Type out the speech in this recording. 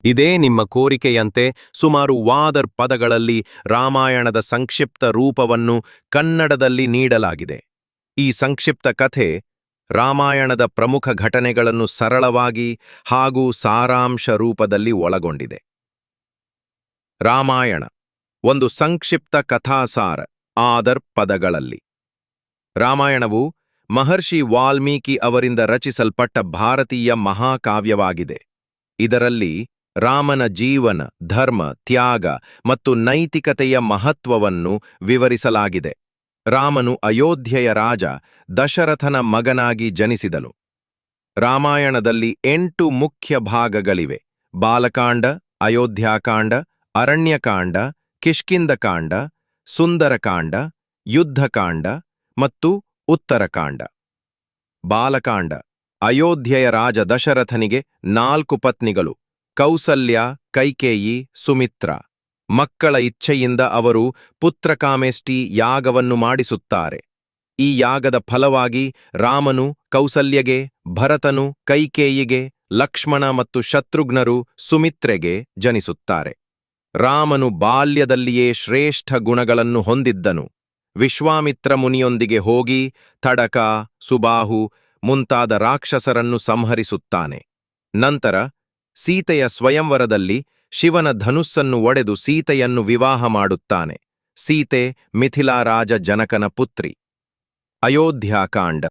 ಇದೇ ನಿಮ್ಮ ಕೋರಿಕೆಯಂತೆ ಸುಮಾರು ವಾದರ್ ಪದಗಳಲ್ಲಿ ರಾಮಾಯಣದ ಸಂಕ್ಷಿಪ್ತ ರೂಪವನ್ನು ಕನ್ನಡದಲ್ಲಿ ನೀಡಲಾಗಿದೆ. ಈ ಸಂಕ್ಷಿಪ್ತ ಕಥೆ ರಾಮಾಯಣದ ಪ್ರಮುಖ ಘಟನೆಗಳನ್ನು ಸರಳವಾಗಿ ಹಾಗೂ ಸಾರಾಂಶ ರೂಪದಲ್ಲಿ ಒಳಗೊಂಡಿದೆ. ರಾಮಾಯಣ ಒಂದು ಸಂಕ್ಷಿಪ್ತ ಕಥಾಸಾರ ಆದರ್ ಪದಗಳಲ್ಲಿ. ರಾಮಾಯಣವು ಮಹರ್ಷಿ ವಾಲ್ಮೀಕಿ ಅವರಿಂದ ರಚಿಸಲ್ಪಟ್ಟ ಭಾರತೀಯ ಮಹಾಕಾವ್ಯವಾಗಿದೆ. ಇದರಲ್ಲಿ ರಾಮನ ಜೀವನ, ಧರ್ಮ, ತ್ಯಾಗ ಮತ್ತು ನೈತಿಕತೆಯ ಮಹತ್ವವನ್ನು ವಿವರಿಸಲಾಗಿದೆ. ರಾಮನು ಅಯೋಧ್ಯೆಯ ರಾಜ ದಶರಥನ ಮಗನಾಗಿ ಜನಿಸಿದನು. ರಾಮಾಯಣದಲ್ಲಿ 8 ಮುಖ್ಯ ಭಾಗಗಳಿವೆ: ಬಾಲಕಾಂಡ, ಅಯೋಧ್ಯಾಕಾಂಡ, ಅರಣ್ಯಕಾಂಡ, ಕಿಷ್ಕಿಂಧಕಾಂಡ, ಸುಂದರಕಾಂಡ, ಯುದ್ಧಕಾಂಡ ಮತ್ತು ಉತ್ತರಕಾಂಡ. ಬಾಲಕಾಂಡ. ಅಯೋಧ್ಯೆಯ ರಾಜ ದಶರಥನಿಗೆ 4 ಪತ್ನಿಗಳು: ಕೌಸಲ್ಯ, ಕೈಕೇಯಿ, ಸುಮಿತ್ರ. ಮಕ್ಕಳ ಇಚ್ಛೆಯಿಂದ ಅವರು ಪುತ್ರಕಾಮೇಷ್ಟಿ ಯಾಗವನ್ನು ಮಾಡಿಸುತ್ತಾರೆ. ಈ ಯಾಗದ ಫಲವಾಗಿ ರಾಮನು ಕೌಸಲ್ಯಗೆ, ಭರತನು ಕೈಕೇಯಿಗೆ, ಲಕ್ಷ್ಮಣ ಮತ್ತು ಶತ್ರುಘ್ನರು ಸುಮಿತ್ರೆಗೆ ಜನಿಸುತ್ತಾರೆ. ರಾಮನು ಬಾಲ್ಯದಲ್ಲಿಯೇ ಶ್ರೇಷ್ಠ ಗುಣಗಳನ್ನು ಹೊಂದಿದ್ದನು. ವಿಶ್ವಾಮಿತ್ರ ಮುನಿಯೊಂದಿಗೆ ಹೋಗಿ ತಡಕ, ಸುಬಾಹು ಮುಂತಾದ ರಾಕ್ಷಸರನ್ನು ಸಂಹರಿಸುತ್ತಾನೆ. ನಂತರ ಸೀತೆಯ ಸ್ವಯಂವರದಲ್ಲಿ ಶಿವನ ಧನುಸ್ಸನ್ನು ಒಡೆದು ಸೀತೆಯನ್ನು ವಿವಾಹ ಮಾಡುತ್ತಾನೆ. ಸೀತೆ ಮಿಥಿಲಾ ರಾಜ ಜನಕನ ಪುತ್ರಿ. ಅಯೋಧ್ಯಾಕಾಂಡ.